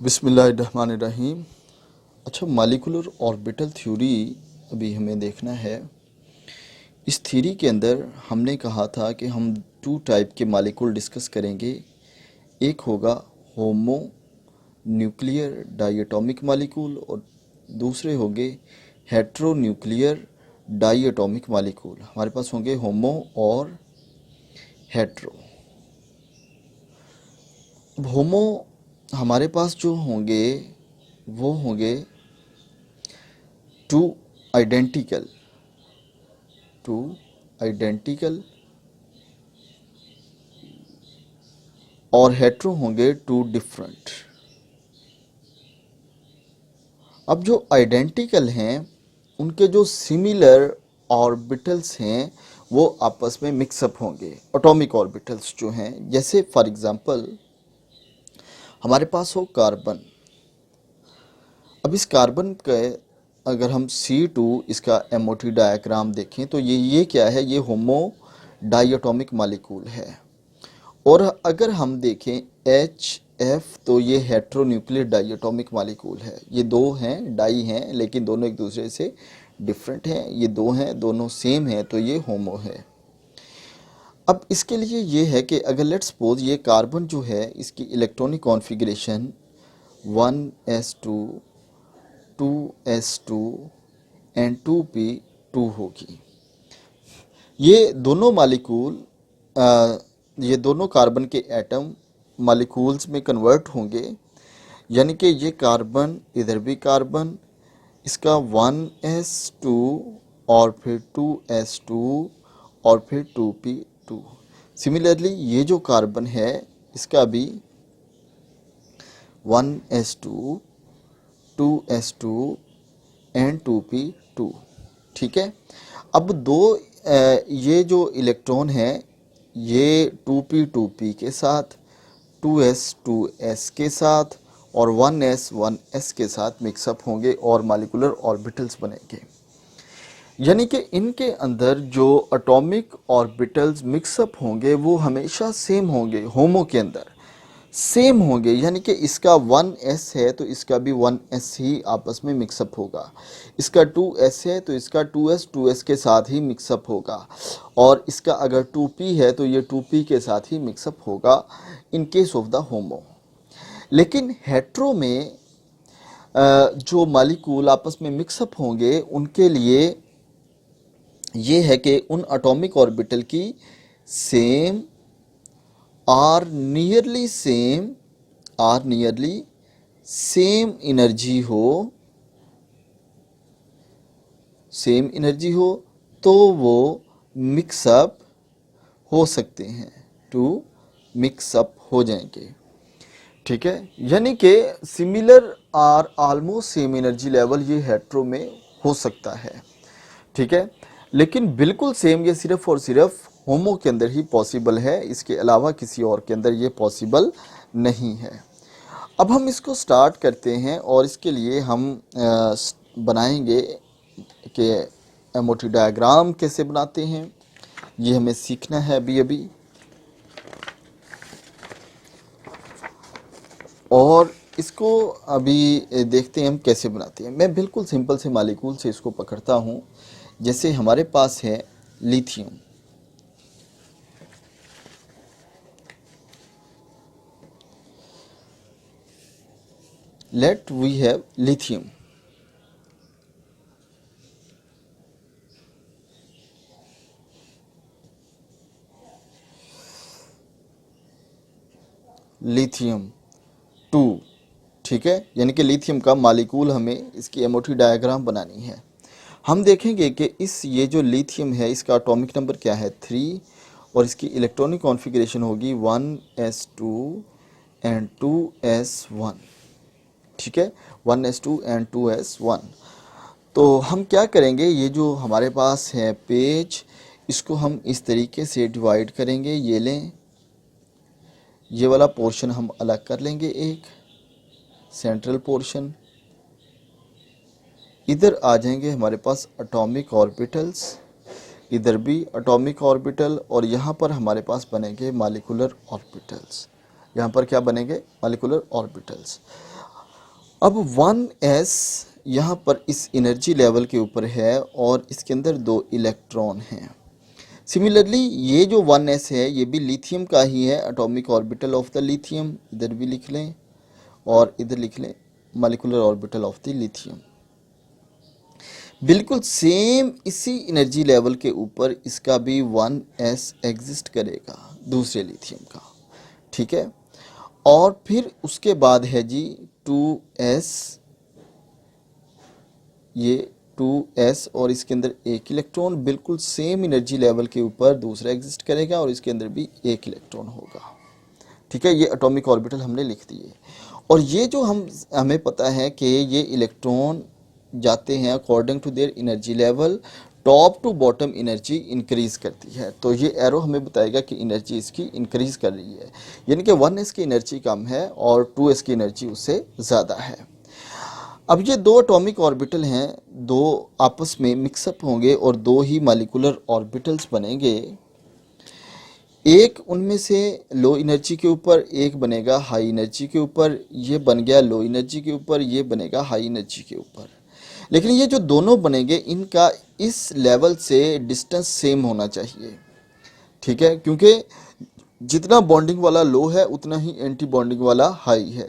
बिस्मिल्लाहिर्रहमानिर्रहीम। अच्छा, molecular orbital theory अभी हमें देखना है। इस थ्योरी के अंदर हमने कहा था कि हम टू टाइप के मॉलिक्यूल डिस्कस करेंगे। एक होगा होमो न्यूक्लियर डाइएटॉमिक मॉलिक्यूल और दूसरे होंगे हेट्रो न्यूक्लियर डाइएटॉमिक मॉलिक्यूल। हमारे पास होंगे होमो और हेट्रो। होमो हमारे पास जो होंगे वो होंगे टू आइडेंटिकल और हेट्रो होंगे टू डिफरेंट। अब जो आइडेंटिकल हैं उनके जो सिमिलर ऑर्बिटल्स हैं वो आपस में मिक्सअप होंगे। एटॉमिक ऑर्बिटल्स जो हैं, जैसे फॉर एग्जांपल हमारे पास हो कार्बन। अब इस कार्बन के अगर हम C2 इसका एमओटी डायग्राम देखें तो ये क्या है, ये होमो डाइएटॉमिक मॉलिक्यूल है। और अगर हम देखें HF तो ये हेट्रोन्यूक्लियर डाइएटॉमिक मॉलिक्यूल है। ये दो हैं, डाई हैं, लेकिन दोनों एक दूसरे से डिफरेंट हैं। ये दो हैं, दोनों सेम हैं, तो ये होमो है। अब इसके लिए ये है कि अगर लेट्स सपोज ये कार्बन जो है इसकी electronic configuration 1s2 2s2 and 2p2 होगी। ये दोनों मॉलिक्यूल ये दोनों कार्बन के एटम मॉलिक्यूल्स में कन्वर्ट होंगे, यानी कि ये कार्बन, इधर भी कार्बन, इसका 1s2 और फिर 2s2 और फिर 2p2। सिमिलरली ये जो कार्बन है इसका भी 1s2 2s2 एंड 2p2। ठीक है। अब दो ये जो इलेक्ट्रॉन है ये 2p2p के साथ, 2s2s के साथ और 1s1s के साथ मिक्सअप होंगे और मॉलिक्यूलर ऑर्बिटल्स बनेंगे। यानी कि इनके अंदर जो एटॉमिक ऑर्बिटल्स मिक्सअप होंगे वो हमेशा सेम होंगे। होमो के अंदर सेम होंगे, यानी कि इसका 1s है तो इसका भी 1s ही आपस में मिक्सअप होगा। इसका 2s है तो इसका 2s के साथ ही मिक्सअप होगा। और इसका अगर 2p है तो ये 2p के साथ ही मिक्सअप होगा इन केस ऑफ द होमो। लेकिन हेट्रो में जो मॉलिक्यूल आपस में मिक्सअप होंगे उनके लिए ये है कि उन एटॉमिक ऑर्बिटल की same or nearly same energy हो तो वो मिक्सअप हो सकते हैं, टू मिक्सअप हो जाएंगे। ठीक है, यानी कि similar or almost same energy level ये हेट्रो में हो सकता है। ठीक है, लेकिन बिल्कुल सेम ये सिर्फ और सिर्फ होमो के अंदर ही पॉसिबल है, इसके अलावा किसी और के अंदर ये पॉसिबल नहीं है। अब हम इसको स्टार्ट करते हैं और इसके लिए हम बनाएंगे कि एमओटी डायग्राम कैसे बनाते हैं, ये हमें सीखना है अभी और इसको अभी देखते हैं हम कैसे बनाते हैं। मैं बिल्कुल सिंपल से मॉलिक्यूल से इसको पकड़ता हूँ। जैसे हमारे पास है lithium, let we have lithium. Lithium 2। ठीक है, यानी कि लिथियम का मॉलिक्यूल हमें इसकी एमओटी डायग्राम बनानी है। हम देखेंगे कि इस ये जो लिथियम है इसका एटॉमिक नंबर क्या है 3 और इसकी इलेक्ट्रॉनिक कॉन्फ़िगरेशन होगी 1s2 एंड 2s1। ठीक है, 1s2 एंड 2s1। तो हम क्या करेंगे, ये जो हमारे पास है पेज, इसको हम इस तरीके से डिवाइड करेंगे। ये लें, ये वाला पोर्शन हम अलग कर लेंगे, एक सेंट्रल पोर्शन। इधर आ जाएंगे हमारे पास एटॉमिक ऑर्बिटल्स, इधर भी एटॉमिक ऑर्बिटल और यहाँ पर हमारे पास बनेंगे मॉलिक्यूलर ऑर्बिटल्स। यहाँ पर क्या बनेंगे, मॉलिक्यूलर ऑर्बिटल्स। अब 1s यहाँ पर इस एनर्जी लेवल के ऊपर है और इसके अंदर 2 इलेक्ट्रॉन हैं। सिमिलरली ये जो 1s है ये भी लिथियम का ही है, atomic orbital of the lithium, इधर भी लिख लें और इधर लिख लें molecular orbital of the lithium. बिल्कुल सेम इसी एनर्जी लेवल के ऊपर इसका भी 1s एग्जिस्ट करेगा दूसरे लिथियम का, ठीक है। और फिर उसके बाद है जी 2s, ये 2s और इसके अंदर एक इलेक्ट्रॉन बिल्कुल सेम एनर्जी लेवल के ऊपर दूसरा एग्जिस्ट करेगा और इसके अंदर भी एक इलेक्ट्रॉन होगा, ठीक है। ये एटॉमिक ऑर्बिटल हमने लिख दिए। और ये जो हमें पता है कि ये इलेक्ट्रॉन जाते हैं according to their energy level, top to bottom energy increase करती है। तो ये एरो हमें बताएगा कि एनर्जी इसकी इंक्रीज कर रही है, यानी कि 1s की एनर्जी कम है और 2s की एनर्जी उससे ज़्यादा है। अब ये 2 एटॉमिक ऑर्बिटल हैं, 2 आपस में मिक्सअप होंगे और 2 ही मॉलिक्यूलर ऑर्बिटल्स बनेंगे। एक उनमें से लो एनर्जी के ऊपर, एक बनेगा हाई एनर्जी के ऊपर, ये बन गया लो एनर्जी के ऊपर, ये बनेगा हाई एनर्जी के ऊपर। लेकिन ये जो दोनों बनेंगे इनका इस लेवल से डिस्टेंस सेम होना चाहिए, ठीक है, क्योंकि जितना बॉन्डिंग वाला लो है उतना ही एंटी बॉन्डिंग वाला हाई है।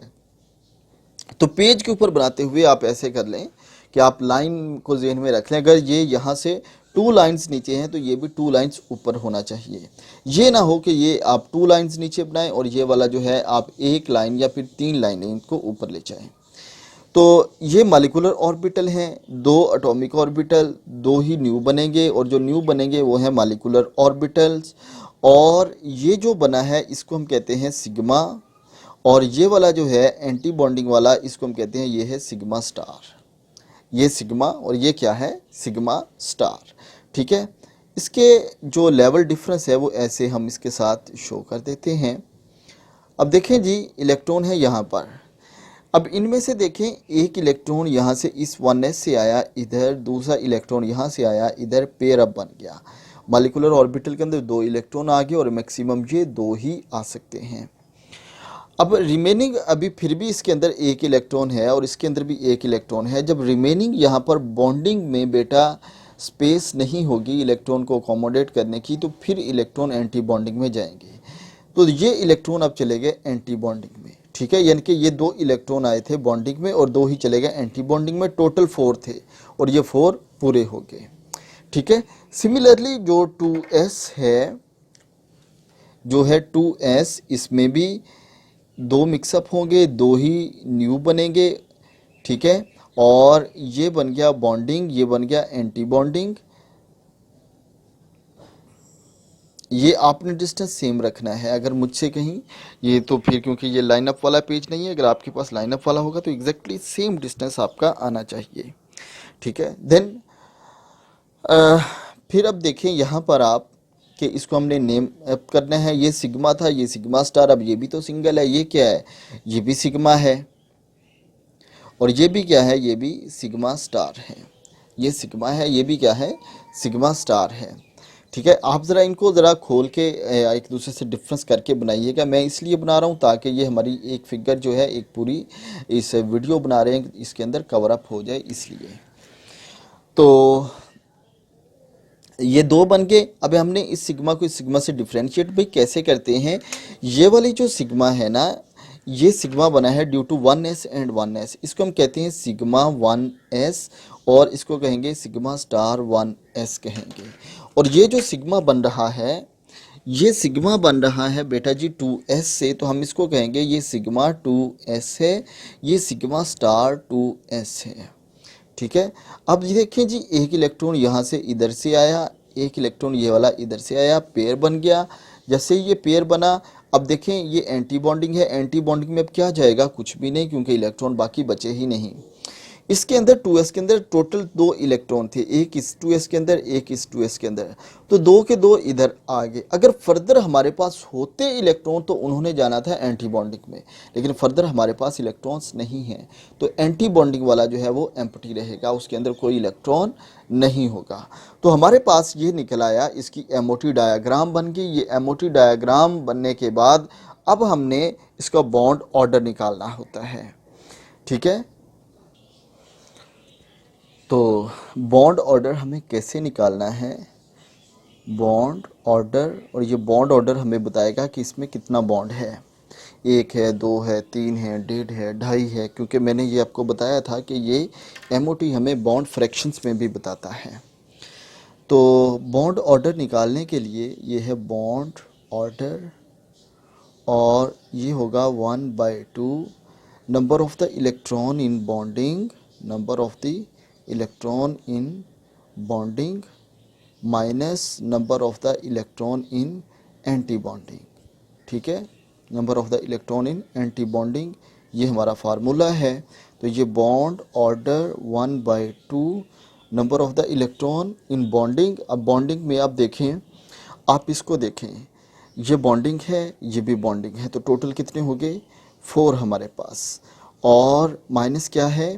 तो पेज के ऊपर बनाते हुए आप ऐसे कर लें कि आप लाइन को ज़हन में रख लें, अगर ये यहाँ से 2 लाइंस नीचे हैं तो ये भी 2 लाइंस ऊपर होना चाहिए। ये ना हो कि ये आप 2 लाइंस नीचे बनाएं और ये वाला जो है आप 1 लाइन या फिर 3 लाइनें इनको ऊपर ले जाएं। तो ये मॉलिक्यूलर ऑर्बिटल हैं, 2 एटॉमिक ऑर्बिटल, 2 ही न्यू बनेंगे और जो न्यू बनेंगे वो हैं मॉलिक्यूलर ऑर्बिटल्स। और ये जो बना है इसको हम कहते हैं सिग्मा, और ये वाला जो है एंटी बॉन्डिंग वाला इसको हम कहते हैं ये है सिग्मा स्टार। ये सिग्मा और ये क्या है सिग्मा स्टार, ठीक है। इसके जो लेवल डिफरेंस है वो ऐसे हम इसके साथ शो कर देते हैं। अब देखें जी इलेक्ट्रॉन है यहाँ पर, अब इनमें से देखें एक इलेक्ट्रॉन यहाँ से इस 1s से आया इधर, दूसरा इलेक्ट्रॉन यहाँ से आया इधर, पेयर अप बन गया। मॉलिक्यूलर ऑर्बिटल के अंदर 2 इलेक्ट्रॉन आ गए और मैक्सिमम ये 2 ही आ सकते हैं। अब रिमेनिंग अभी फिर भी इसके अंदर एक इलेक्ट्रॉन है और इसके अंदर भी एक इलेक्ट्रॉन है। जब रिमेनिंग यहाँ पर बॉन्डिंग में बेटा स्पेस नहीं होगी इलेक्ट्रॉन को अकोमोडेट करने की, तो फिर इलेक्ट्रॉन एंटी बॉन्डिंग में जाएंगे। तो ये इलेक्ट्रॉन अब चले गए एंटी बॉन्डिंग में, ठीक है, यानी कि ये 2 इलेक्ट्रॉन आए थे बॉन्डिंग में और 2 ही चले गए एंटी बॉन्डिंग में, टोटल 4 थे और ये 4 पूरे हो गए, ठीक है। सिमिलरली जो 2s है, जो है 2s, इसमें भी 2 मिक्सअप होंगे, 2 ही न्यू बनेंगे, ठीक है। और ये बन गया बॉन्डिंग, ये बन गया एंटी बॉन्डिंग। ये आपने डिस्टेंस सेम रखना है। अगर मुझसे कहीं ये तो फिर क्योंकि ये लाइनअप वाला पेज नहीं है, अगर आपके पास लाइनअप वाला होगा तो एग्जैक्टली सेम डिस्टेंस आपका आना चाहिए, ठीक है। देन फिर अब देखें यहाँ पर आप कि इसको हमने नेम अप करना है। ये सिग्मा था, ये सिग्मा स्टार, अब ये भी तो सिंगल है, ये क्या है, ये भी सिग्मा है और ये भी क्या है, ये भी सिग्मा स्टार है। ये सिग्मा है, ये भी क्या है, सिग्मा स्टार है, ठीक है। आप ज़रा इनको ज़रा खोल के एक दूसरे से डिफरेंस करके बनाइएगा। मैं इसलिए बना रहा हूँ ताकि ये हमारी एक फिगर जो है, एक पूरी इस वीडियो बना रहे हैं इसके अंदर कवर अप हो जाए, इसलिए। तो ये 2 बन गए। अब हमने इस सिग्मा को इस सिग्मा से डिफ्रेंशिएट भाई कैसे करते हैं। ये वाली जो सिग्मा है ना, ये सिग्मा बना है due to 1s and 1s, इसको हम कहते हैं सिग्मा 1s और इसको कहेंगे सिग्मा स्टार 1s कहेंगे। और ये जो सिग्मा बन रहा है, ये सिग्मा बन रहा है बेटा जी 2s से, तो हम इसको कहेंगे ये सिग्मा 2s है, ये सिग्मा स्टार 2s है, ठीक है। अब ये देखें जी एक इलेक्ट्रॉन यहाँ से इधर से आया, एक इलेक्ट्रॉन ये वाला इधर से आया, पेयर बन गया। जैसे ये पेयर बना, अब देखें ये एंटी बॉन्डिंग है, एंटी बॉन्डिंग में अब क्या जाएगा, कुछ भी नहीं, क्योंकि इलेक्ट्रॉन बाकी बचे ही नहीं। इसके अंदर 2s के अंदर टोटल 2 इलेक्ट्रॉन थे, एक इस 2s के अंदर, एक इस 2s के अंदर, तो 2 के 2 इधर आ गए। अगर फर्दर हमारे पास होते इलेक्ट्रॉन तो उन्होंने जाना था एंटी बॉन्डिंग में, लेकिन फर्दर हमारे पास इलेक्ट्रॉन्स नहीं हैं, तो एंटी बॉन्डिंग वाला जो है वो एम्प्टी रहेगा, उसके अंदर कोई इलेक्ट्रॉन नहीं होगा। तो हमारे पास ये निकल आया, इसकी एमओटी डायाग्राम बन गई। ये एमओटी डायाग्राम बनने के बाद अब हमने इसका बॉन्ड ऑर्डर निकालना होता है, ठीक है। तो बॉन्ड ऑर्डर हमें कैसे निकालना है, बॉन्ड ऑर्डर, और ये बॉन्ड ऑर्डर हमें बताएगा कि इसमें कितना बॉन्ड है, एक है, दो है, तीन है, डेढ़ है, ढाई है, क्योंकि मैंने ये आपको बताया था कि ये एमओटी हमें बॉन्ड फ्रैक्शंस में भी बताता है। तो बॉन्ड ऑर्डर निकालने के लिए ये है बॉन्ड ऑर्डर, और ये होगा 1/2 number of the electron in bonding, number of the electron in bonding minus number of the electron in anti bonding. ठीक है, number of the electron in anti bonding, ये हमारा फार्मूला है। तो ये bond order 1/2 number of the electron in bonding. अब bonding में आप देखें, आप इसको देखें, ये बॉन्डिंग है, ये भी बॉन्डिंग है, तो टोटल कितने हो गए, 4 हमारे पास। और माइनस क्या है,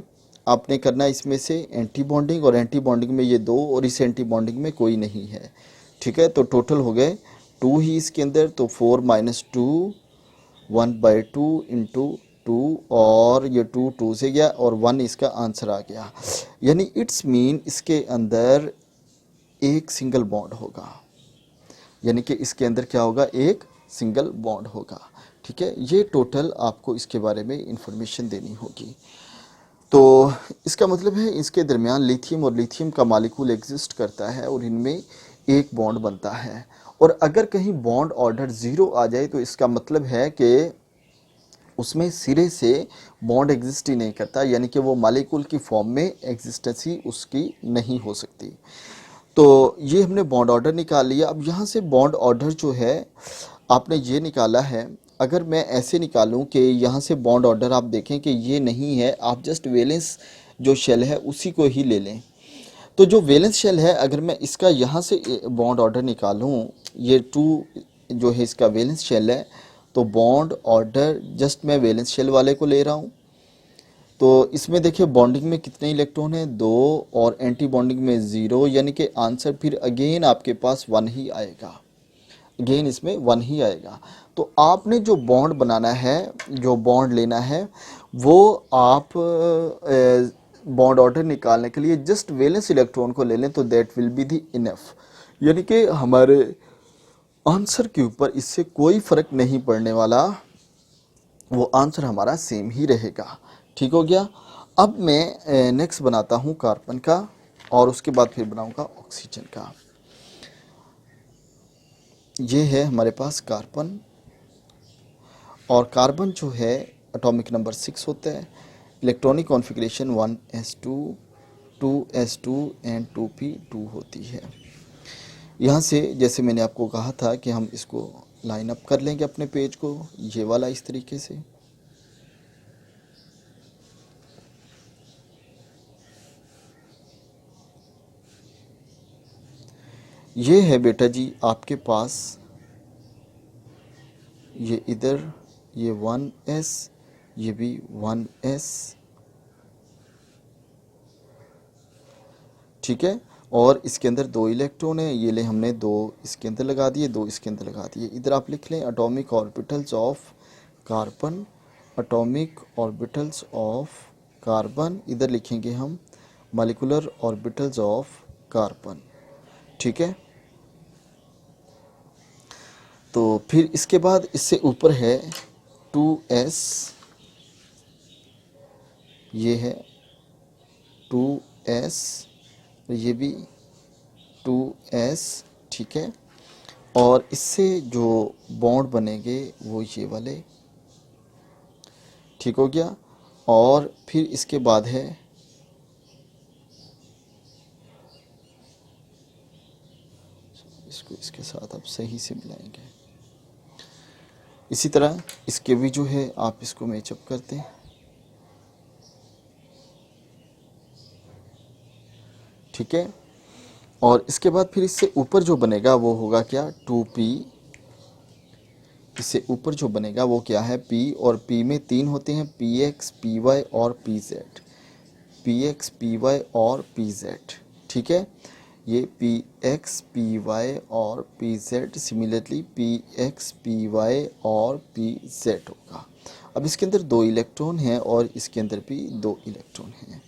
आपने करना इसमें से एंटी बॉन्डिंग, और एंटी बॉन्डिंग में ये 2, और इस एंटी बॉन्डिंग में कोई नहीं है। ठीक है, तो टोटल हो गए 2 ही इसके अंदर, तो 4 - 2 1/2 इंटू 2, और ये 2 से गया, और 1 इसका आंसर आ गया। यानी इट्स मीन इसके अंदर एक सिंगल बॉन्ड होगा, यानी कि इसके अंदर क्या होगा, एक सिंगल बॉन्ड होगा। ठीक है, ये टोटल आपको इसके बारे में इंफॉर्मेशन देनी होगी। तो इसका मतलब है इसके दरमियान लिथियम और लिथियम का मालिक्यूल एग्जिस्ट करता है, और इनमें एक बॉन्ड बनता है। और अगर कहीं बॉन्ड ऑर्डर 0 आ जाए तो इसका मतलब है कि उसमें सिरे से बॉन्ड एग्जिस्ट ही नहीं करता, यानी कि वो मालिक्यूल की फॉर्म में एग्जिस्टेंस ही उसकी नहीं हो सकती। तो ये हमने बॉन्ड ऑर्डर निकाल लिया। अब यहाँ से बॉन्ड ऑर्डर जो है आपने ये निकाला है, अगर मैं ऐसे निकालूं कि यहाँ से बॉन्ड ऑर्डर आप देखें कि ये नहीं है, आप जस्ट वैलेंस जो शेल है उसी को ही ले लें। तो जो वैलेंस शेल है, अगर मैं इसका यहाँ से बॉन्ड ऑर्डर निकालूं, ये 2 जो है इसका वैलेंस शेल है, तो बॉन्ड ऑर्डर जस्ट मैं वैलेंस शेल वाले को ले रहा हूँ। तो इसमें देखिए बॉन्डिंग में कितने इलेक्ट्रॉन हैं, 2, और एंटी बॉन्डिंग में 0, यानी कि आंसर फिर अगेन आपके पास 1 ही आएगा, अगेन इसमें 1 ही आएगा। तो आपने जो बॉन्ड बनाना है, जो बॉन्ड लेना है, वो आप बॉन्ड ऑर्डर निकालने के लिए जस्ट वैलेंस इलेक्ट्रॉन को ले लें, तो that will be the enough, यानी कि हमारे आंसर के ऊपर इससे कोई फ़र्क नहीं पड़ने वाला, वो आंसर हमारा सेम ही रहेगा। ठीक हो गया। अब मैं नेक्स्ट बनाता हूँ कार्बन का, और उसके बाद फिर बनाऊँगा ऑक्सीजन का। ये है हमारे पास कार्बन, और कार्बन जो है एटॉमिक नंबर 6 होता है, electronic configuration 1s2 2s2 and 2p2 होती है। यहाँ से जैसे मैंने आपको कहा था कि हम इसको लाइन अप कर लेंगे अपने पेज को, ये वाला इस तरीके से। ये है बेटा जी आपके पास, ये इधर ये 1s, ये भी 1s, ठीक है। और इसके अंदर 2 इलेक्ट्रॉन है, ये ले हमने 2 इसके अंदर लगा दिए, 2 इसके अंदर लगा दिए। इधर आप लिख लें atomic orbitals of carbon, atomic orbitals of carbon, इधर लिखेंगे हम मॉलिक्यूलर ऑर्बिटल्स ऑफ कार्बन। ठीक है, तो फिर इसके बाद इससे ऊपर है 2s, ये है 2s, ये भी 2s, ठीक है। और इससे जो बॉन्ड बनेंगे वो ये वाले, ठीक हो गया। और फिर इसके बाद है इसको इसके साथ आप सही से मिलाएंगे, इसी तरह इसके भी जो है आप इसको मैचअप करते हैं, ठीक है। और इसके बाद फिर इससे ऊपर जो बनेगा वो होगा क्या, 2p। इससे ऊपर जो बनेगा वो क्या है, p, और p में 3 होते हैं, px py और pz, px py और pz, ठीक है। ये पी एक्स पी वाई और P Z, similarly P X P Y और पी जेड होगा। अब इसके अंदर 2 इलेक्ट्रॉन हैं और इसके अंदर भी 2 इलेक्ट्रॉन हैं।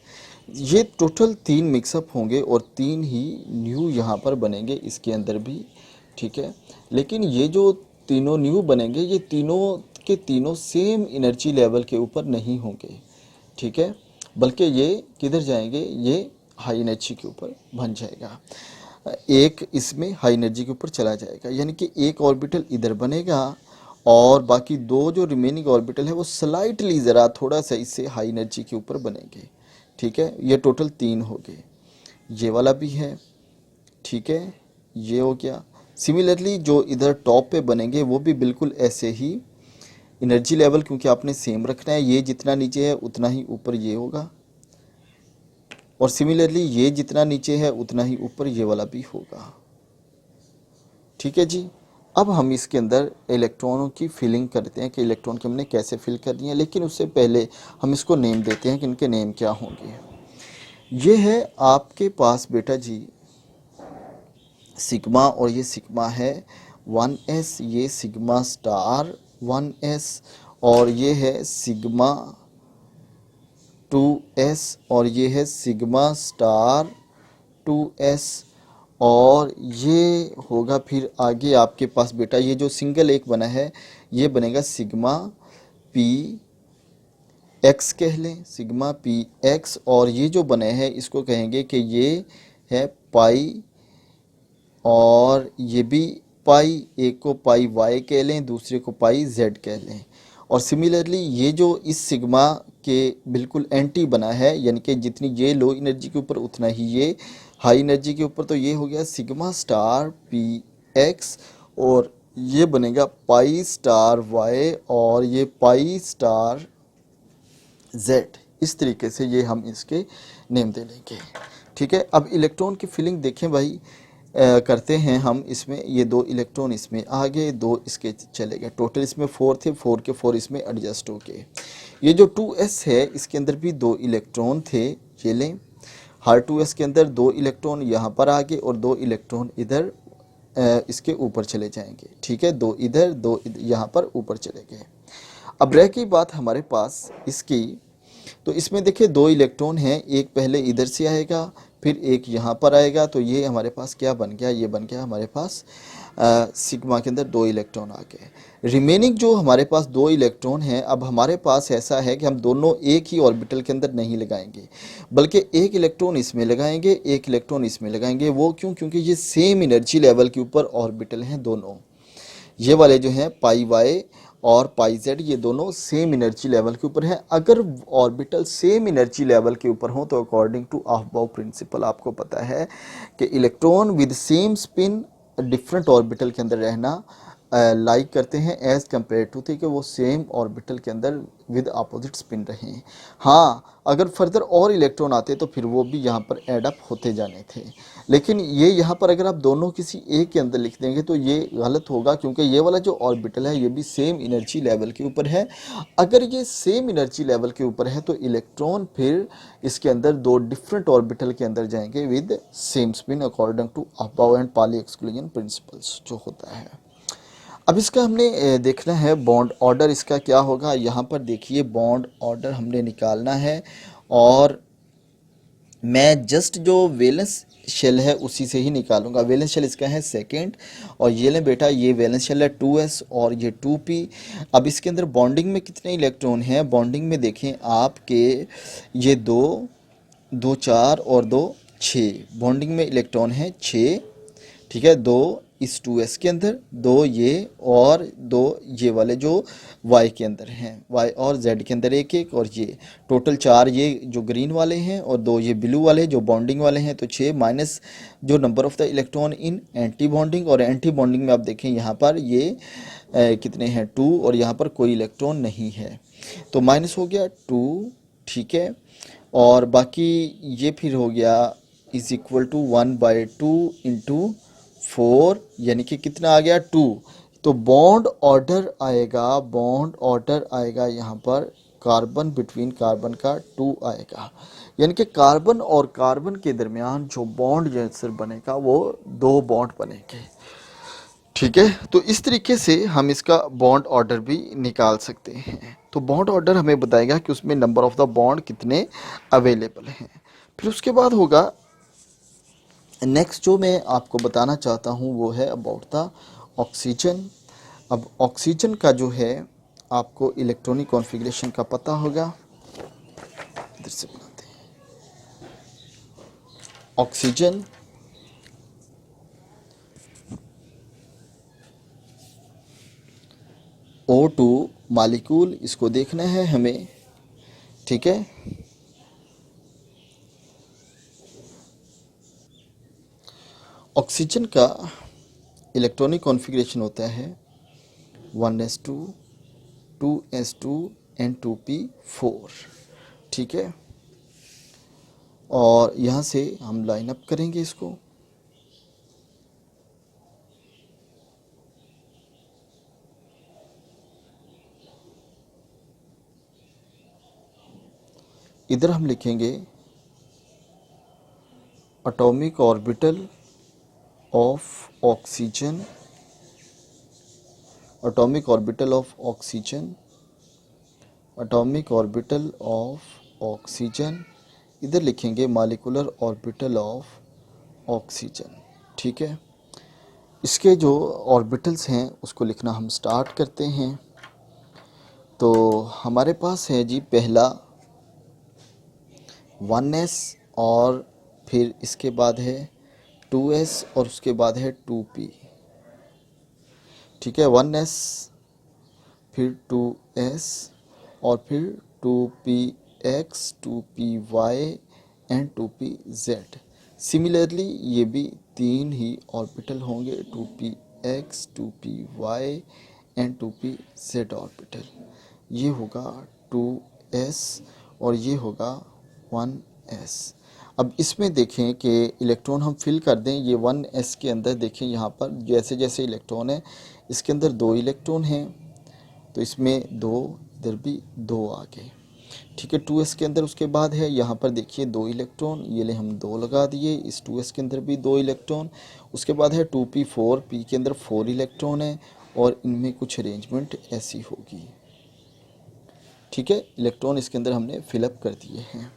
ये टोटल 3 मिक्सअप होंगे और 3 ही न्यू यहाँ पर बनेंगे इसके अंदर भी, ठीक है। लेकिन ये जो तीनों न्यू बनेंगे ये तीनों के तीनों सेम एनर्जी लेवल के ऊपर नहीं होंगे, ठीक है, बल्कि ये किधर जाएंगे, ये हाई एनर्जी के ऊपर बन जाएगा। एक इसमें हाई एनर्जी के ऊपर चला जाएगा, यानी कि एक ऑर्बिटल इधर बनेगा और बाकी 2 जो रिमेनिंग ऑर्बिटल है वो स्लाइटली ज़रा थोड़ा सा इससे हाई एनर्जी के ऊपर बनेंगे, ठीक है। ये टोटल 3 हो गए, ये वाला भी है, ठीक है, ये हो गया। सिमिलरली जो इधर टॉप पे बनेंगे वो भी बिल्कुल ऐसे ही एनर्जी लेवल, क्योंकि आपने सेम रखना है, ये जितना नीचे है उतना ही ऊपर ये होगा, और सिमिलरली ये जितना नीचे है उतना ही ऊपर ये वाला भी होगा, ठीक है जी। अब हम इसके अंदर इलेक्ट्रॉनों की फिलिंग करते हैं कि इलेक्ट्रॉन की हमने कैसे फिल करनी है, लेकिन उससे पहले हम इसको नेम देते हैं कि इनके नेम क्या होंगे। ये है आपके पास बेटा जी सिग्मा, और ये सिग्मा है 1s, ये सिग्मा स्टार 1s, और ये है सिग्मा 2s, और ये है सिग्मा स्टार 2s, और ये होगा फिर आगे आपके पास बेटा ये जो सिंगल एक बना है ये बनेगा सिग्मा पी एक्स कह लें, सिग्मा पी एक्स, और ये जो बने हैं इसको कहेंगे कि ये है पाई, और ये भी पाई, एक को पाई वाई कह लें, दूसरे को पाई जेड कह लें। और सिमिलरली ये जो इस सिग्मा के बिल्कुल एंटी बना है, यानी कि जितनी ये लो एनर्जी के ऊपर उतना ही ये हाई एनर्जी के ऊपर, तो ये हो गया सिग्मा स्टार पी एक्स, और ये बनेगा पाई स्टार वाई, और ये पाई स्टार जेड। इस तरीके से ये हम इसके नेम दे लेंगे, ठीक है। अब इलेक्ट्रॉन की फिलिंग देखें भाई, करते हैं हम इसमें। ये 2 इलेक्ट्रॉन इसमें आ गए, 2 इसके चले गए, टोटल इसमें 4 थे, 4 के 4 इसमें एडजस्ट हो गए। ये जो 2s है इसके अंदर भी 2 इलेक्ट्रॉन थे, ये लें, हर 2s के अंदर 2 इलेक्ट्रॉन यहाँ पर आ गए और 2 इलेक्ट्रॉन इधर इसके ऊपर चले जाएंगे, ठीक है, 2 इधर 2 यहाँ पर ऊपर चले गए। अब रह की बात हमारे पास इसकी, तो इसमें देखिए 2 इलेक्ट्रॉन हैं, एक पहले इधर से आएगा फिर एक यहाँ पर आएगा, तो ये हमारे पास क्या बन गया, ये बन गया हमारे पास सिग्मा के अंदर 2 इलेक्ट्रॉन आ गए। रिमेनिंग जो हमारे पास 2 इलेक्ट्रॉन हैं, अब हमारे पास ऐसा है कि हम दोनों एक ही ऑर्बिटल के अंदर नहीं लगाएंगे, बल्कि एक इलेक्ट्रॉन इसमें लगाएंगे, एक इलेक्ट्रॉन इसमें लगाएंगे। वो क्यों? क्योंकि ये सेम एनर्जी लेवल के ऊपर ऑर्बिटल हैं दोनों, ये वाले जो हैं पाई वाई और पाई जेड, ये दोनों सेम एनर्जी लेवल के ऊपर हैं। अगर ऑर्बिटल सेम एनर्जी लेवल के ऊपर हो तो अकॉर्डिंग टू अबव प्रिंसिपल आपको पता है कि electron with same spin different orbital के अंदर रहना लाइक करते हैं एज कम्पेयर टू थे कि वो सेम ऑर्बिटल के अंदर विद अपोजिट स्पिन रहें। हाँ, अगर फर्दर और इलेक्ट्रॉन आते तो फिर वो भी यहाँ पर एड अप होते जाने थे, लेकिन ये यहाँ पर अगर आप दोनों किसी एक के अंदर लिख देंगे तो ये गलत होगा, क्योंकि ये वाला जो ऑर्बिटल है ये भी सेम एनर्जी लेवल के ऊपर है। अगर ये सेम एनर्जी लेवल के ऊपर है तो इलेक्ट्रॉन फिर इसके अंदर 2 डिफरेंट ऑर्बिटल के अंदर जाएंगे with same spin according to above and Pauli exclusion principles जो होता है। अब इसका हमने देखना है बॉन्ड ऑर्डर इसका क्या होगा। यहाँ पर देखिए बॉन्ड ऑर्डर हमने निकालना है, और मैं जस्ट जो वैलेंस शेल है उसी से ही निकालूंगा। वैलेंस शेल इसका है सेकेंड, और ये लें बेटा ये वैलेंस शेल है 2s और ये 2p। अब इसके अंदर बॉन्डिंग में कितने इलेक्ट्रॉन हैं? बॉन्डिंग में देखें आपके ये 2 2 4 और 2 6, बॉन्डिंग में इलेक्ट्रॉन हैं 6, ठीक है। 2 इस 2s के अंदर, 2 ये और 2 ये वाले जो y के अंदर हैं, y और z के अंदर एक एक, और ये टोटल 4 ये जो ग्रीन वाले हैं और 2 ये ब्लू वाले जो बॉन्डिंग वाले हैं, तो 6 माइनस जो number of the electron in anti bonding. और एंटी बॉन्डिंग में आप देखें यहाँ पर ये कितने हैं 2, और यहाँ पर कोई इलेक्ट्रॉन नहीं है, तो माइनस हो गया 2, ठीक है। और बाकी ये फिर हो गया इज इक्वल टू 1/2 इंटू 4, यानी कि कितना आ गया 2। तो बॉन्ड ऑर्डर आएगा, बॉन्ड ऑर्डर आएगा यहाँ पर कार्बन बिटवीन कार्बन का 2 आएगा, यानी कि कार्बन और कार्बन के दरमियान जो बॉन्ड जैसे बनेगा वो दो बॉन्ड बनेंगे। ठीक है, तो इस तरीके से हम इसका बॉन्ड ऑर्डर भी निकाल सकते हैं। तो बॉन्ड ऑर्डर हमें बताएगा कि उसमें नंबर ऑफ द बॉन्ड कितने अवेलेबल हैं। फिर उसके बाद होगा नेक्स्ट जो मैं आपको बताना चाहता हूँ वो है अबाउट द ऑक्सीजन। अब ऑक्सीजन का जो है आपको इलेक्ट्रॉनिक कॉन्फ़िगरेशन का पता होगा, इधर से बनाते हैं। ऑक्सीजन O2 मालिक्यूल, इसको देखना है हमें। ठीक है, ऑक्सीजन का इलेक्ट्रॉनिक कॉन्फ़िगरेशन होता है 1s2 2s2 एंड 2p4। ठीक है, और यहाँ से हम लाइन अप करेंगे इसको। इधर हम लिखेंगे atomic orbital of oxygen, atomic orbital of oxygen, atomic orbital of oxygen. इधर लिखेंगे मॉलिक्यूलर ऑर्बिटल ऑफ ऑक्सीजन। ठीक है, इसके जो ऑर्बिटल्स हैं उसको लिखना हम स्टार्ट करते हैं। तो हमारे पास है जी पहला 1s और फिर इसके बाद है 2s और उसके बाद है 2p। ठीक है, 1s फिर 2s और फिर 2px 2py and 2pz। Similarly ये भी तीन ही ऑर्बिटल होंगे, 2px 2py and 2pz orbital. ये होगा 2s और ये होगा 1s। अब इसमें देखें कि इलेक्ट्रॉन हम फिल कर दें, ये 1s के अंदर देखें यहाँ पर जैसे जैसे इलेक्ट्रॉन है इसके अंदर 2 इलेक्ट्रॉन हैं, तो इसमें 2, इधर भी 2 आ गए। ठीक है, 2s के अंदर उसके बाद है यहाँ पर देखिए 2 इलेक्ट्रॉन, ये ले हम 2 लगा दिए। इस 2s के अंदर भी 2 इलेक्ट्रॉन। उसके बाद है 2p4, p के अंदर 4 इलेक्ट्रॉन है और इनमें कुछ अरेंजमेंट ऐसी होगी। ठीक है, इलेक्ट्रॉन इसके अंदर हमने फिलअप कर दिए हैं।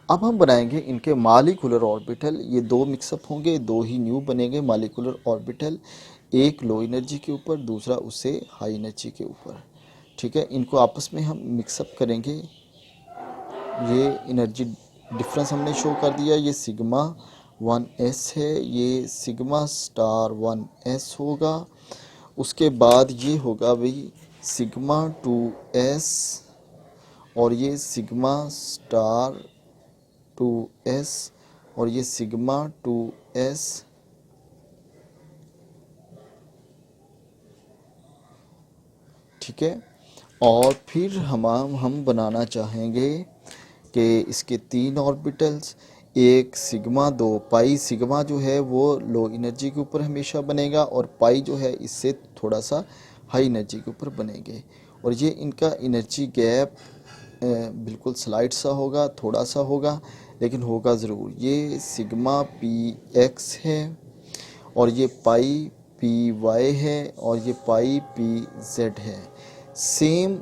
अब हम बनाएंगे इनके मॉलिक्यूलर ऑर्बिटल। ये 2 मिक्सअप होंगे, 2 ही न्यू बनेंगे मॉलिक्यूलर ऑर्बिटल, एक लो एनर्जी के ऊपर, दूसरा उससे हाई एनर्जी के ऊपर। ठीक है, इनको आपस में हम मिक्सअप करेंगे। ये एनर्जी डिफरेंस हमने शो कर दिया। ये सिग्मा 1s है, ये सिग्मा स्टार 1s होगा। उसके बाद ये होगा भाई सिग्मा 2s और ये सिग्मा स्टार 2s और ये सिग्मा 2s। ठीक है, और फिर हम बनाना चाहेंगे कि इसके 3 ऑर्बिटल्स, एक सिग्मा 2 पाई। सिग्मा जो है वो लो एनर्जी के ऊपर हमेशा बनेगा और पाई जो है इससे थोड़ा सा हाई एनर्जी के ऊपर बनेंगे। और ये इनका एनर्जी गैप बिल्कुल स्लाइड सा होगा, थोड़ा सा होगा, लेकिन होगा ज़रूर। ये सिग्मा px है और ये पाई py है और ये पाई pz है। सेम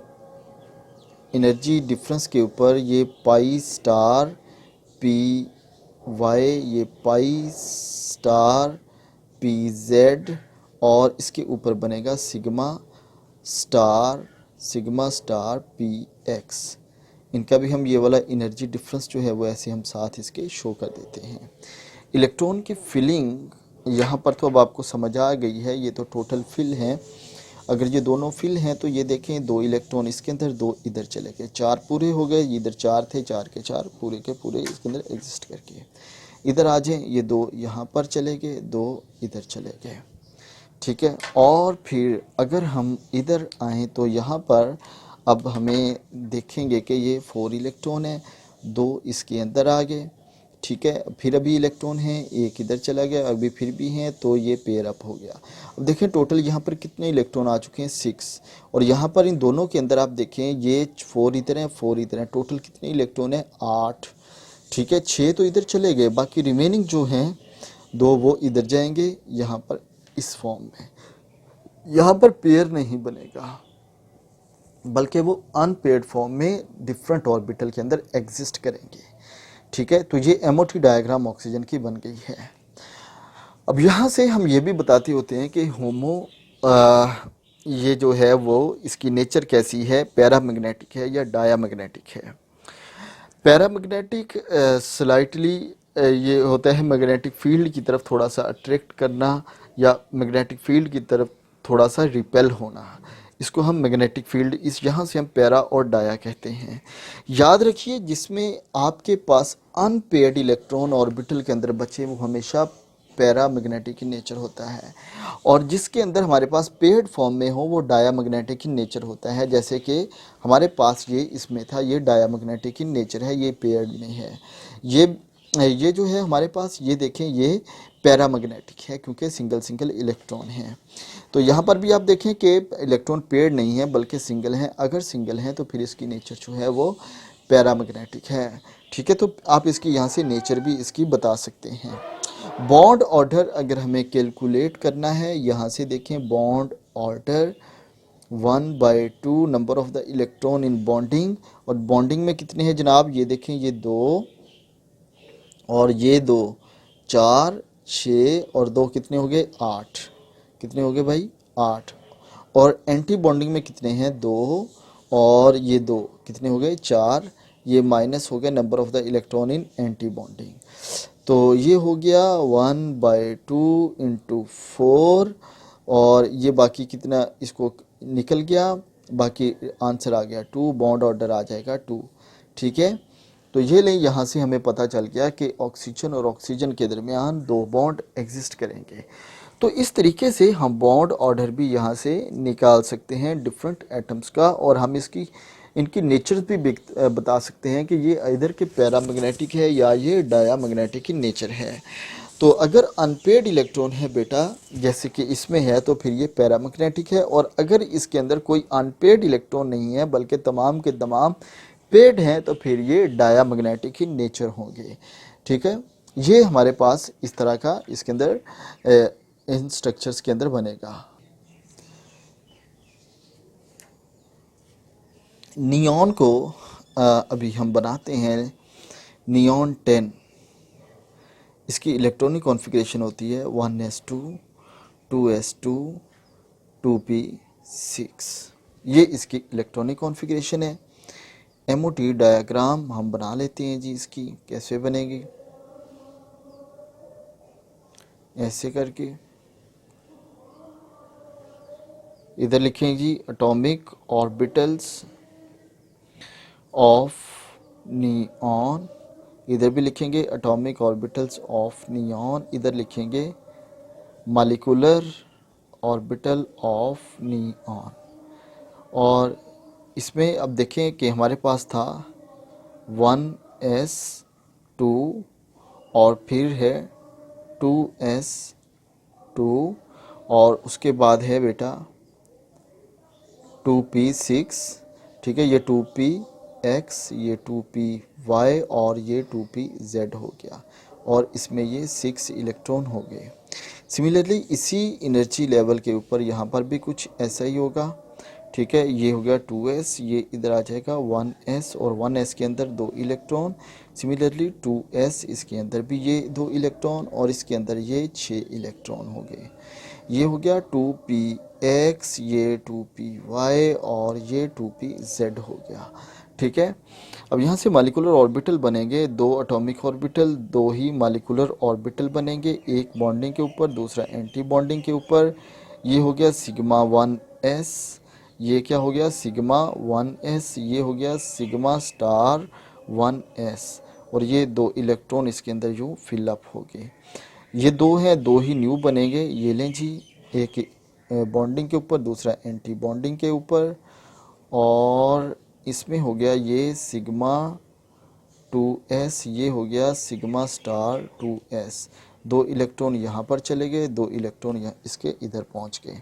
एनर्जी डिफरेंस के ऊपर ये पाई स्टार py, ये पाई स्टार pz और इसके ऊपर बनेगा सिग्मा स्टार px। इनका भी हम ये वाला एनर्जी डिफरेंस जो है वो ऐसे हम साथ इसके शो कर देते हैं। इलेक्ट्रॉन की फिलिंग यहाँ पर तो अब आपको समझ आ गई है, ये तो टोटल फिल हैं। अगर ये दोनों फिल हैं तो ये देखें 2 इलेक्ट्रॉन इसके अंदर, 2 इधर चले गए, 4 पूरे हो गए। इधर 4 थे, 4 के 4 पूरे के पूरे इसके अंदर एग्जिस्ट करके इधर आ जाएँ। ये 2 यहाँ पर चले गए, 2 इधर चले गए। ठीक है, और फिर अगर हम इधर आएँ तो यहाँ पर अब हमें देखेंगे कि ये 4 इलेक्ट्रॉन है, 2 इसके अंदर आ गए। ठीक है, फिर अभी इलेक्ट्रॉन हैं, एक इधर चला गया, अभी फिर भी हैं, तो ये पेयर अप हो गया। अब देखें टोटल यहाँ पर कितने इलेक्ट्रॉन आ चुके हैं, 6। और यहाँ पर इन दोनों के अंदर आप देखें ये 4 इधर हैं, 4 इधर हैं, टोटल कितने इलेक्ट्रॉन हैं, 8। ठीक है, 6 तो इधर चले गए, बाकी रिमेनिंग जो हैं 2 वो इधर जाएंगे यहाँ पर इस फॉर्म में। यहाँ पर पेयर नहीं बनेगा, बल्कि वो अनपेयर्ड फॉर्म में डिफरेंट ऑर्बिटल के अंदर एग्जिस्ट करेंगे। ठीक है, तो ये MOT डायग्राम ऑक्सीजन की बन गई है। अब यहाँ से हम ये भी बताते होते हैं कि ये जो है वो इसकी नेचर कैसी है, पैरामैग्नेटिक है या डायामैग्नेटिक है। पैरामैग्नेटिक स्लाइटली ये होता है मैग्नेटिक फील्ड की तरफ थोड़ा सा अट्रैक्ट करना या मैग्नेटिक फील्ड की तरफ थोड़ा सा रिपेल होना, इसको हम मैग्नेटिक फील्ड, इस यहाँ से हम पैरा और डाया कहते हैं। याद रखिए, जिसमें आपके पास अनपेयर्ड इलेक्ट्रॉन ऑर्बिटल के अंदर बचे वो हमेशा पैरामैग्नेटिक इन नेचर होता है, और जिसके अंदर हमारे पास पेयर्ड फॉर्म में हो वो डायामैग्नेटिक इन नेचर होता है। जैसे कि हमारे पास ये इसमें था, ये डायामैग्नेटिक इन नेचर है, ये पेयर्ड में है। ये जो है हमारे पास, ये देखें, ये पैरामैग्नेटिक है क्योंकि सिंगल सिंगल इलेक्ट्रॉन है। तो यहाँ पर भी आप देखें कि इलेक्ट्रॉन पेयर्ड नहीं है बल्कि सिंगल है। अगर सिंगल है तो फिर इसकी नेचर जो है वो पैरामैग्नेटिक है। ठीक है, तो आप इसकी यहाँ से नेचर भी इसकी बता सकते हैं। बॉन्ड ऑर्डर अगर हमें कैलकुलेट करना है, यहाँ से देखें bond order 1/2 number of the electron in bonding, और बॉन्डिंग में कितने हैं जनाब, ये देखें, ये 2 और ये 2, 4, 6 और 2 कितने हो गए, 8। कितने हो गए भाई, 8। और एंटी बॉन्डिंग में कितने हैं, 2 और ये 2 कितने हो गए, 4। ये माइनस हो गया number of the electron in anti bonding. तो ये हो गया 1/2 × 4, और ये बाकी कितना इसको निकल गया, बाकी आंसर आ गया 2, बॉन्ड ऑर्डर आ जाएगा 2। ठीक है, तो ये ले, यहाँ से हमें पता चल गया कि ऑक्सीजन और ऑक्सीजन के दरमियान 2 बॉन्ड एग्जिस्ट करेंगे। तो इस तरीके से हम बॉन्ड ऑर्डर भी यहाँ से निकाल सकते हैं डिफरेंट एटम्स का, और हम इनकी नेचर भी बता सकते हैं कि ये इधर के पैरामैग्नेटिक है या ये डायामैग्नेटिक इन नेचर है। तो अगर अनपेयर्ड इलेक्ट्रॉन है बेटा, जैसे कि इसमें है, तो फिर ये पैरामैग्नेटिक है, और अगर इसके अंदर कोई अनपेयर्ड इलेक्ट्रॉन नहीं है बल्कि तमाम के तमाम पेड हैं, तो फिर ये डायामैग्नेटिक इन नेचर होंगे। ठीक है, ये हमारे पास इस तरह का इसके अंदर इन स्ट्रक्चर्स के अंदर बनेगा। नियॉन को अभी हम बनाते हैं, नियॉन 10। इसकी इलेक्ट्रॉनिक कॉन्फ़िगरेशन होती है 1s2 2s2 2p6। ये इसकी इलेक्ट्रॉनिक कॉन्फ़िगरेशन है। MOT डायग्राम हम बना लेते हैं जी। इसकी कैसे बनेगी, ऐसे करके इधर लिखें जी एटॉमिक ऑर्बिटल्स ऑफ नियॉन, इधर भी लिखेंगे एटॉमिक ऑर्बिटल्स ऑफ नियॉन, इधर लिखेंगे मॉलिक्यूलर ऑर्बिटल ऑफ नियॉन। और इसमें अब देखें कि हमारे पास था 1s2 और फिर है 2s2 और उसके बाद है बेटा 2p6। ठीक है, ये 2px, ये 2py और ये 2pz हो गया, और इसमें ये 6 इलेक्ट्रॉन हो गए। सिमिलरली इसी एनर्जी लेवल के ऊपर यहाँ पर भी कुछ ऐसा ही होगा। ठीक है, ये हो गया 2s, ये इधर आ जाएगा 1s, और 1s के अंदर 2 इलेक्ट्रॉन। सिमिलरली 2s, इसके अंदर भी ये 2 इलेक्ट्रॉन, और इसके अंदर ये 6 इलेक्ट्रॉन हो गए। ये हो गया 2px, ये 2py और ये 2pz हो गया। ठीक है, अब यहाँ से मॉलिक्यूलर ऑर्बिटल बनेंगे, 2 एटॉमिक ऑर्बिटल, 2 ही मॉलिक्यूलर ऑर्बिटल बनेंगे, एक बॉन्डिंग के ऊपर दूसरा एंटी बॉन्डिंग के ऊपर। ये हो गया सिग्मा 1s, ये क्या हो गया सिग्मा 1s, ये हो गया सिग्मा स्टार 1s, और ये 2 इलेक्ट्रॉन इसके अंदर यूँ फिलअप हो गए। ये 2 हैं, 2 ही न्यू बनेंगे। ये लें जी, एक बॉन्डिंग के ऊपर दूसरा एंटी बॉन्डिंग के ऊपर, और इसमें हो गया ये सिग्मा 2s, ये हो गया सिग्मा स्टार 2s। 2 इलेक्ट्रॉन यहाँ पर चले गए, 2 इलेक्ट्रॉन यहाँ इसके इधर पहुँच गए।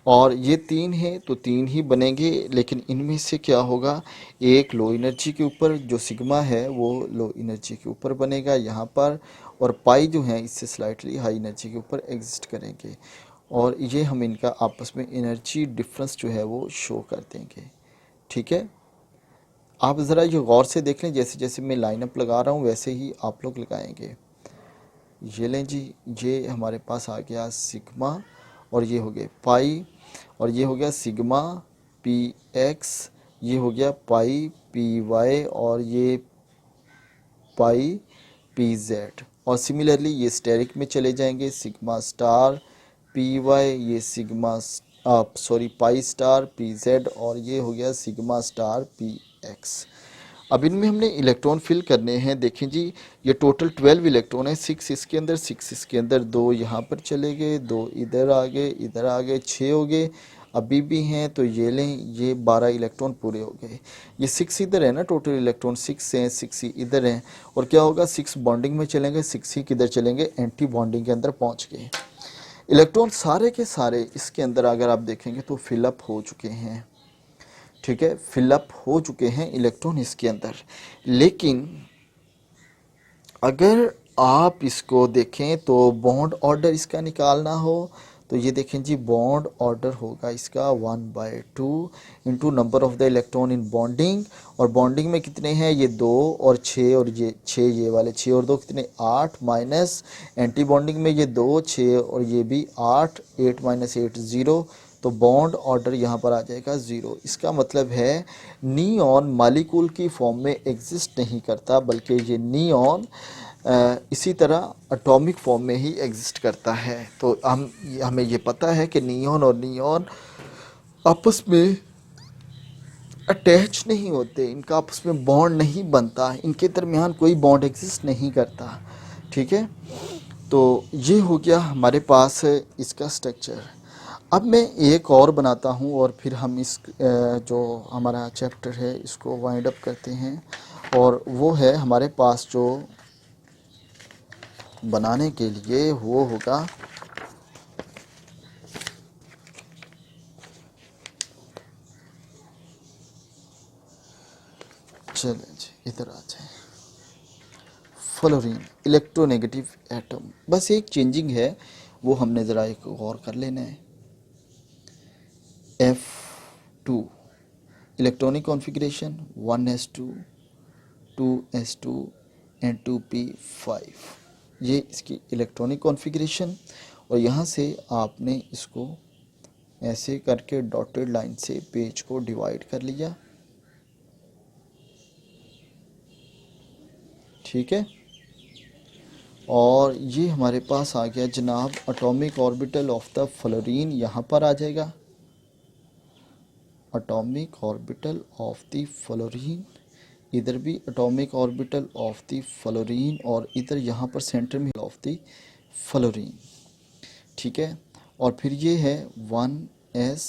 और ये तीन है तो तीन ही बनेंगे, लेकिन इनमें से क्या होगा, एक लो एनर्जी के ऊपर जो सिग्मा है वो लो एनर्जी के ऊपर बनेगा यहाँ पर, और पाई जो है इससे स्लाइटली हाई एनर्जी के ऊपर एग्जिस्ट करेंगे, और ये हम इनका आपस में एनर्जी डिफरेंस जो है वो शो कर देंगे। ठीक है, आप ज़रा ये गौर से देख लें, जैसे जैसे मैं लाइनअप लगा रहा हूँ वैसे ही आप लोग लगाएंगे। ये लें जी, ये हमारे पास आ गया सिग्मा, और ये हो गया पाई, और ये हो गया सिग्मा पी एक्स, ये हो गया पाई पी वाई, और ये पाई पी जेड। और सिमिलरली ये स्टेरिक में चले जाएंगे, सिग्मा स्टार पी वाई, ये सिग्मा सॉरी पाई स्टार पी जेड, और ये हो गया सिग्मा स्टार पी एक्स। अब इनमें हमने इलेक्ट्रॉन फिल करने हैं। देखें जी, ये टोटल 12 इलेक्ट्रॉन है, 6 इसके अंदर, 6 इसके अंदर, 2 यहाँ पर चले गए, 2 इधर आ गए, इधर आ गए, 6 हो गए, अभी भी हैं तो ये लें, ये 12 इलेक्ट्रॉन पूरे हो गए। ये 6 इधर है ना, टोटल इलेक्ट्रॉन 6 हैं, 6 ही इधर हैं, और क्या होगा, 6 बॉन्डिंग में चलेंगे, 6 ही किधर चलेंगे, एंटी बॉन्डिंग के अंदर पहुँच गए। इलेक्ट्रॉन सारे के सारे इसके अंदर अगर आप देखेंगे तो फिलअप हो चुके हैं। ठीक है, फिलअप हो चुके हैं इलेक्ट्रॉन इसके अंदर। लेकिन अगर आप इसको देखें तो बॉन्ड ऑर्डर इसका निकालना हो तो ये देखें जी, बॉन्ड ऑर्डर होगा इसका 1/2 into number of the electron in bonding, और बॉन्डिंग में कितने हैं, ये 2 और 6, और ये 6, ये वाले 6 और 2 कितने 8, माइनस एंटी बॉन्डिंग में ये 2 6 और ये भी 8, 8 माइनस 8 0, तो बॉन्ड ऑर्डर यहाँ पर आ जाएगा 0। इसका मतलब है नियॉन मालिक्यूल की फॉर्म में एग्जिस्ट नहीं करता, बल्कि ये नियॉन इसी तरह एटॉमिक फॉर्म में ही एग्जिस्ट करता है। तो हमें ये पता है कि नियॉन और नियॉन आपस में अटैच नहीं होते, इनका आपस में बॉन्ड नहीं बनता, इनके दरमियान कोई बॉन्ड एग्जिस्ट नहीं करता। ठीक है, तो ये हो गया हमारे पास इसका स्ट्रक्चर। अब मैं एक और बनाता हूँ और फिर हम इस जो हमारा चैप्टर है इसको वाइंड अप करते हैं, और वो है हमारे पास जो बनाने के लिए वो होगा, चलें जी इधर आ जाए, फ्लोरीन इलेक्ट्रोनेगेटिव एटम। बस एक चेंजिंग है, वो हमने ज़रा एक गौर कर लेना है। F2 electronic configuration 1s2 2s2 and 2p5, ये इसकी इलेक्ट्रॉनिक कॉन्फ़िगरेशन। और यहाँ से आपने इसको ऐसे करके डॉटेड लाइन से पेज को डिवाइड कर लिया। ठीक है, और ये हमारे पास आ गया जनाब atomic orbital of the fluorine, यहाँ पर आ जाएगा atomic orbital of the fluorine, इधर भी atomic orbital of the fluorine, और इधर यहाँ पर सेंटर में ऑफ द फ्लोरीन। ठीक है, और फिर ये है 1s,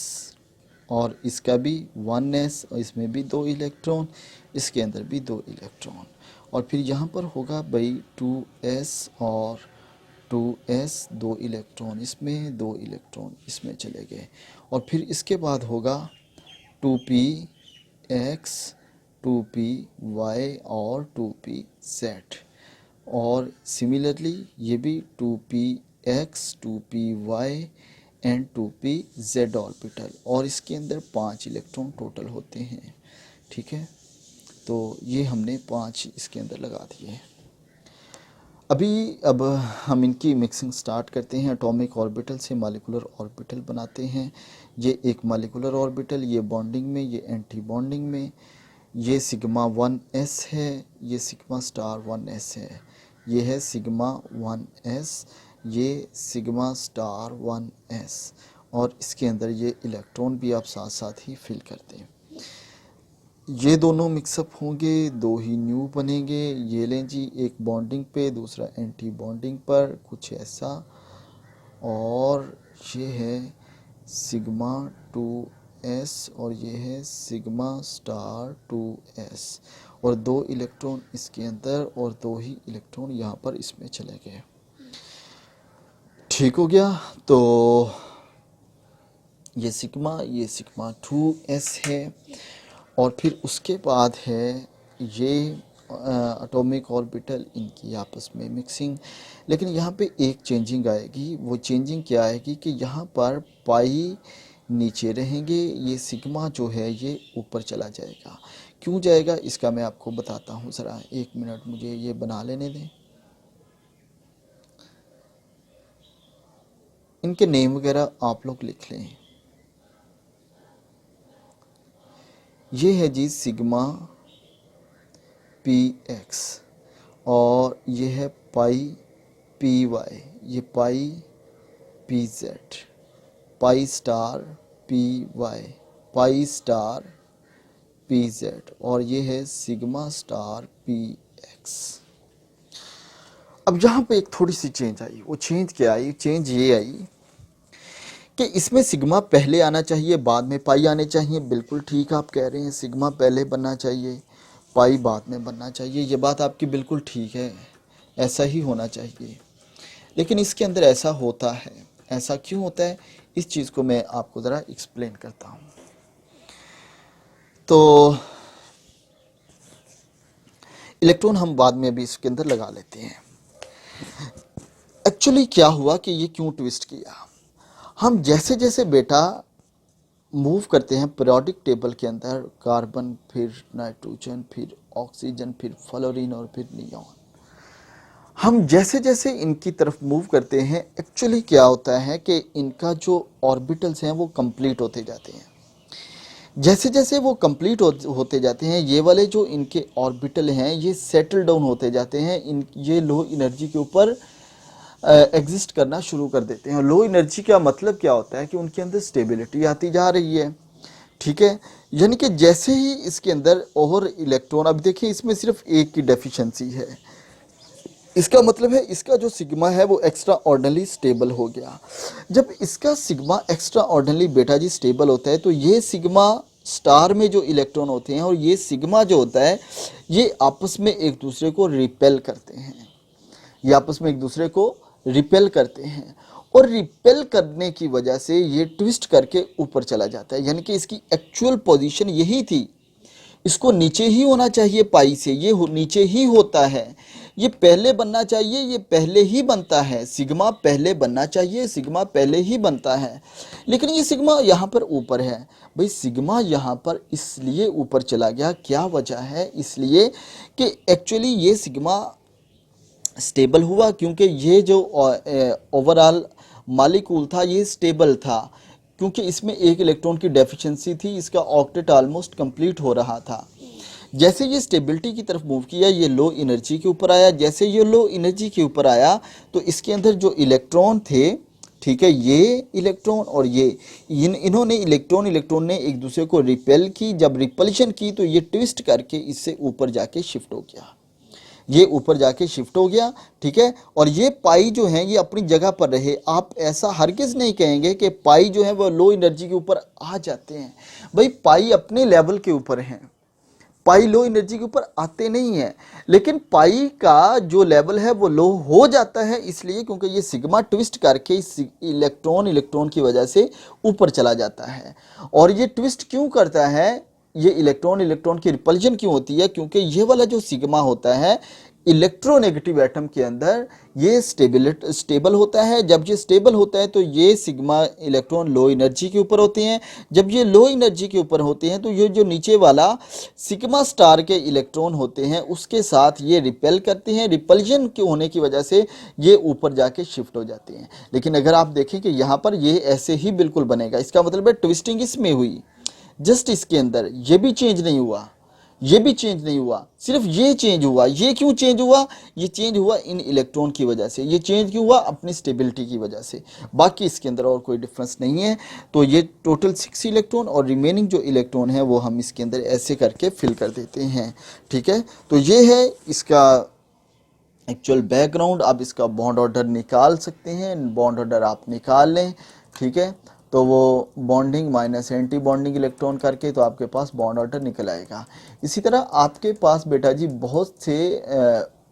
और इसका भी 1s, और इसमें भी 2 इलेक्ट्रॉन, इसके अंदर भी 2 इलेक्ट्रॉन, और फिर यहाँ पर होगा भाई 2s और 2s, 2 इलेक्ट्रॉन इसमें, 2 इलेक्ट्रॉन इसमें चले गए, और फिर इसके बाद होगा 2px 2py और 2pz, और सिमिलरली ये भी 2px 2py and 2pz orbital, और इसके अंदर 5 इलेक्ट्रॉन टोटल होते हैं। ठीक है, तो ये हमने 5 इसके अंदर लगा दिए। अब हम इनकी मिक्सिंग स्टार्ट करते हैं। एटॉमिक ऑर्बिटल से मॉलिक्यूलर ऑर्बिटल बनाते हैं। ये एक मॉलिक्यूलर ऑर्बिटल, ये बॉन्डिंग में, ये एंटी बॉन्डिंग में, ये सिग्मा 1s है, ये सिग्मा स्टार 1s है, ये है सिग्मा 1s, ये सिग्मा स्टार 1s, और इसके अंदर ये इलेक्ट्रॉन भी आप साथ साथ ही फिल करते हैं। ये दोनों मिक्सअप होंगे, 2 ही न्यू बनेंगे। ये लें जी, एक बॉन्डिंग पे दूसरा एंटी बॉन्डिंग पर, कुछ ऐसा, और ये है सिग्मा 2s, और ये है सिग्मा स्टार 2s, और 2 इलेक्ट्रॉन इसके अंदर और 2 ही इलेक्ट्रॉन यहाँ पर इसमें चले गए। ठीक हो गया, तो ये सिग्मा 2s है। और फिर उसके बाद है ये एटॉमिक ऑर्बिटल, इनकी आपस में मिक्सिंग। लेकिन यहाँ पे एक चेंजिंग आएगी। वो चेंजिंग क्या आएगी कि यहाँ पर पाई नीचे रहेंगे, ये सिग्मा जो है ये ऊपर चला जाएगा। क्यों जाएगा इसका मैं आपको बताता हूँ, ज़रा 1 मिनट मुझे ये बना लेने दें। इनके नेम वगैरह आप लोग लिख लें। ये है जी सिग्मा पी एक्स और ये है पाई पी वाई, ये pi P Z, pi star P Y, pi star P Z, और ये है सिग्मा स्टार पी एक्स। अब यहाँ पे एक थोड़ी सी चेंज आई। वो चेंज क्या आई? चेंज ये आई कि इसमें सिग्मा पहले आना चाहिए, बाद में पाई आने चाहिए। बिल्कुल ठीक आप कह रहे हैं, सिग्मा पहले बनना चाहिए, पाई बाद में बनना चाहिए। ये बात आपकी बिल्कुल ठीक है, ऐसा ही होना चाहिए। लेकिन इसके अंदर ऐसा होता है। ऐसा क्यों होता है, इस चीज़ को मैं आपको ज़रा एक्सप्लेन करता हूँ। तो इलेक्ट्रॉन हम बाद में भी इसके अंदर लगा लेते हैं। एक्चुअली क्या हुआ कि ये क्यों ट्विस्ट किया, हम जैसे जैसे बेटा मूव करते हैं पीरियोडिक टेबल के अंदर, कार्बन, फिर नाइट्रोजन, फिर ऑक्सीजन, फिर फ्लोरीन और फिर नियॉन, हम जैसे जैसे इनकी तरफ मूव करते हैं, एक्चुअली क्या होता है कि इनका जो ऑर्बिटल्स हैं वो कंप्लीट होते जाते हैं। जैसे जैसे वो कंप्लीट होते जाते हैं, ये वाले जो इनके ऑर्बिटल हैं ये सेटल डाउन होते जाते हैं, ये लो एनर्जी के ऊपर एग्जिस्ट करना शुरू कर देते हैं। लो एनर्जी का मतलब क्या होता है कि उनके अंदर स्टेबिलिटी आती जा रही है, ठीक है। यानी कि जैसे ही इसके अंदर और इलेक्ट्रॉन, अब देखिए इसमें सिर्फ एक की डेफिशिएंसी है, इसका मतलब है इसका जो सिग्मा है वो एक्स्ट्रा ऑर्डिनरी स्टेबल हो गया। जब इसका सिग्मा एक्स्ट्रा ऑर्डिनरी बेटा जी स्टेबल होता है तो ये सिग्मा स्टार में जो इलेक्ट्रॉन होते हैं और ये सिग्मा जो होता है ये आपस में एक दूसरे को रिपेल करते हैं, ये आपस में एक दूसरे को रिपेल करते हैं, और रिपेल करने की वजह से ये ट्विस्ट करके ऊपर चला जाता है। यानी कि इसकी एक्चुअल पोजीशन यही थी, इसको नीचे ही होना चाहिए पाई से, ये नीचे ही होता है। ये पहले बनना चाहिए, ये पहले ही बनता है, सिग्मा पहले बनना चाहिए, सिग्मा पहले ही बनता है। लेकिन ये सिग्मा यहाँ पर ऊपर है। भाई सिग्मा यहाँ पर इसलिए ऊपर चला गया, क्या वजह है? इसलिए कि एक्चुअली ये सिग्मा स्टेबल हुआ, क्योंकि ये जो ओवरऑल मॉलिक्यूल था ये स्टेबल था, क्योंकि इसमें एक इलेक्ट्रॉन की डेफिशिएंसी थी, इसका ऑक्टेट ऑलमोस्ट कंप्लीट हो रहा था। जैसे ये स्टेबिलिटी की तरफ मूव किया, ये लो एनर्जी के ऊपर आया। जैसे ये लो एनर्जी के ऊपर आया तो इसके अंदर जो इलेक्ट्रॉन थे, ठीक है, ये इलेक्ट्रॉन और ये इन्होंने इलेक्ट्रॉन ने एक दूसरे को रिपेल की। जब रिपल्शन की तो ये ट्विस्ट करके इससे ऊपर जाके शिफ्ट हो गया, ये ऊपर जाके शिफ्ट हो गया, ठीक है। और ये पाई जो है ये अपनी जगह पर रहे। आप ऐसा हरगिज़ नहीं कहेंगे कि पाई जो है वो लो एनर्जी के ऊपर आ जाते हैं। भाई पाई अपने लेवल के ऊपर हैं, पाई लो एनर्जी के ऊपर आते नहीं हैं, लेकिन पाई का जो लेवल है वो लो हो जाता है, इसलिए क्योंकि ये सिग्मा ट्विस्ट करके इस इलेक्ट्रॉन की वजह से ऊपर चला जाता है। और ये ट्विस्ट क्यों करता है, ये इलेक्ट्रॉन की रिपल्जन क्यों होती है? क्योंकि ये वाला जो सिग्मा होता है इलेक्ट्रोनेगेटिव एटम के अंदर ये स्टेबल होता है। जब ये स्टेबल होता है तो ये सिग्मा इलेक्ट्रॉन लो एनर्जी के ऊपर होते हैं। जब ये लो एनर्जी के ऊपर होते हैं तो ये जो नीचे वाला सिग्मा स्टार के इलेक्ट्रॉन होते हैं उसके साथ ये रिपेल करते हैं। रिपल्जन के होने की वजह से ये ऊपर जाके शिफ्ट हो जाते हैं। लेकिन अगर आप देखें कि यहाँ पर ये ऐसे ही बिल्कुल बनेगा, इसका मतलब है ट्विस्टिंग इसमें हुई, जस्ट इसके अंदर ये भी चेंज नहीं हुआ, ये भी चेंज नहीं हुआ, सिर्फ ये चेंज हुआ। ये क्यों चेंज हुआ? ये चेंज हुआ इन इलेक्ट्रॉन की वजह से। ये चेंज क्यों हुआ? अपनी स्टेबिलिटी की वजह से। बाकी इसके अंदर और कोई डिफरेंस नहीं है। तो ये टोटल 6 इलेक्ट्रॉन और रिमेनिंग जो इलेक्ट्रॉन है वो हम इसके अंदर ऐसे करके फिल कर देते हैं, ठीक है। तो ये है इसका एक्चुअल बैकग्राउंड। आप इसका बॉन्ड ऑर्डर निकाल सकते हैं, बॉन्ड ऑर्डर आप निकाल लें, ठीक है। तो वो bonding minus anti bonding electron करके तो आपके पास बॉन्ड ऑर्डर निकल आएगा। इसी तरह आपके पास बेटा जी बहुत से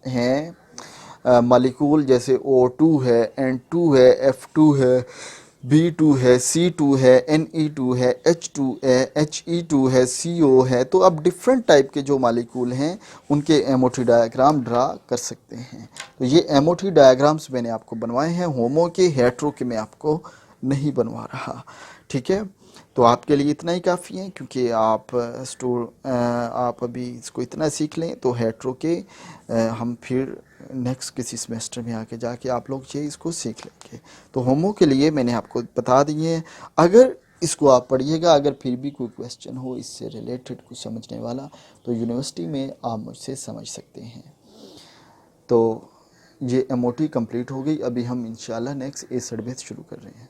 हैं मॉलिक्यूल, जैसे O2 है, N2 है, F2 है, B2 है, C2 है, Ne2 है, H2 है, He2 है, CO है। तो आप डिफरेंट टाइप के जो मालिक्यूल हैं उनके एमओटी डायग्राम ड्रा कर सकते हैं। तो ये एमओटी डायग्राम्स मैंने आपको बनवाए हैं, होमो के, हेट्रो के मैं आपको नहीं बनवा रहा। ठीक है, तो आपके लिए इतना ही काफ़ी है, क्योंकि आप अभी इसको इतना सीख लें तो हेट्रो के हम फिर नेक्स्ट किसी सेमेस्टर में आके जाके आप लोग ये इसको सीख लेंगे। तो होमो के लिए मैंने आपको बता दिए हैं। अगर इसको आप पढ़िएगा, अगर फिर भी कोई क्वेश्चन हो इससे रिलेटेड कुछ समझने वाला, तो यूनिवर्सिटी में आप मुझसे समझ सकते हैं। तो ये एमओटी कंप्लीट हो गई। अभी हम इंशाल्लाह नेक्स्ट ए सर्विस शुरू कर रहे हैं।